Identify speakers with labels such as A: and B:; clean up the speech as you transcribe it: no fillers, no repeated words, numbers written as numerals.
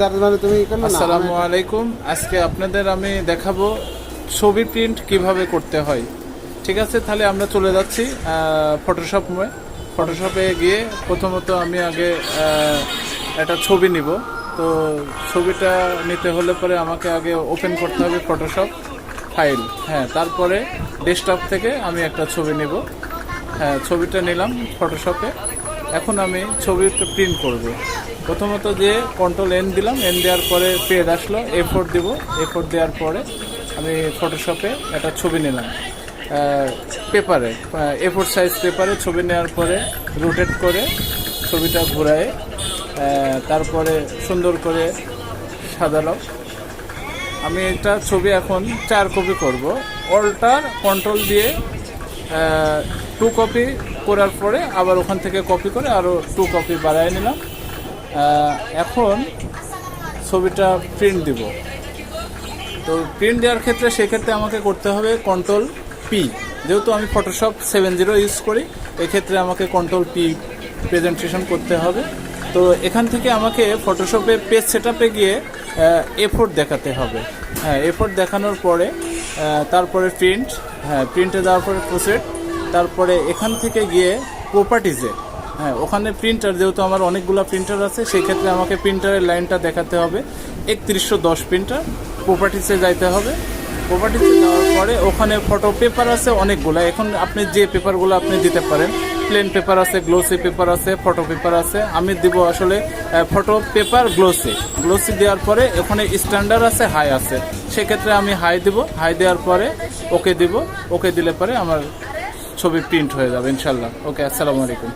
A: তার মানে তুমি করলে না।
B: আসসালামু আলাইকুম। আজকে আপনাদের আমি দেখাবো ছবি প্রিন্ট কিভাবে করতে হয়। ঠিক আছে, তাহলে আমরা চলে যাচ্ছি ফটোশপে গিয়ে প্রথমত আমি আগে একটা ছবি নিব। তো ছবিটা নিতে হলে পরে আমাকে আগে ওপেন করতে হবে ফটোশপ ফাইল। হ্যাঁ, তারপরে ডেস্কটপ থেকে আমি একটা ছবি নিব। হ্যাঁ, ছবিটা নিলাম ফটোশপে। এখন আমি ছবিটা প্রিন্ট করব। প্রথমত যে কন্ট্রোল N দিলাম, N দেওয়ার পরে পেজ আসলো, A4 দিব। A4 দেওয়ার পরে আমি ফটোশপে একটা ছবি নিলাম পেপারে, A4 সাইজ পেপারে ছবি নেওয়ার পরে রোটেট করে ছবিটা ঘুরায় তারপরে সুন্দর করে সাজালাম। আমি এটা ছবি এখন 4 কপি করব। অল্টার কন্ট্রোল দিয়ে 2 কপি করার পরে আবার ওখান থেকে কপি করে আরও 2 কপি বাড়ায় নিলাম। এখন ছবিটা প্রিন্ট দিব। তো প্রিন্ট দেওয়ার ক্ষেত্রে সেক্ষেত্রে আমাকে করতে হবে Ctrl+P। যেহেতু আমি ফটোশপ 7.0 ইউজ করি, এক্ষেত্রে আমাকে Ctrl+P প্রেজেন্টেশন করতে হবে। তো এখান থেকে আমাকে ফটোশপে পেজ সেটআপে গিয়ে A4 দেখাতে হবে। হ্যাঁ, A4 দেখানোর পরে তারপরে প্রিন্ট, হ্যাঁ প্রিন্টে যাওয়ার পরে প্রসেড, তারপরে এখান থেকে গিয়ে প্রপার্টিজে, হ্যাঁ ওখানে প্রিন্টার, যেহেতু আমার অনেকগুলো প্রিন্টার আছে সেই ক্ষেত্রে আমাকে প্রিন্টারের লাইনটা দেখাতে হবে 3110 প্রিন্টার। প্রপার্টিসে যাইতে হবে। প্রপার্টিসে যাওয়ার পরে ওখানে ফটো পেপার আছে অনেকগুলো। এখন আপনি যে পেপারগুলো আপনি দিতে পারেন, প্লেন পেপার আছে, গ্লোসি পেপার আছে, ফটো পেপার আছে। আমি দিব আসলে ফটো পেপার গ্লোসি দেওয়ার পরে ওখানে স্ট্যান্ডার্ড আছে, হাই আছে। সেক্ষেত্রে আমি হাই দিব। হাই দেওয়ার পরে ওকে দিব। ওকে দিলে পরে আমার ছবি প্রিন্ট হয়ে যাবে ইনশাল্লাহ। ওকে, আসসালামু আলাইকুম।